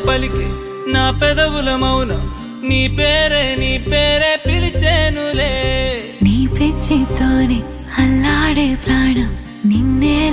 పలికే నా పెదవుల మౌనం నీ పేరే పిలిచేనులే. నీ పిచ్చితోనే అల్లాడే ప్రాణం నిన్నే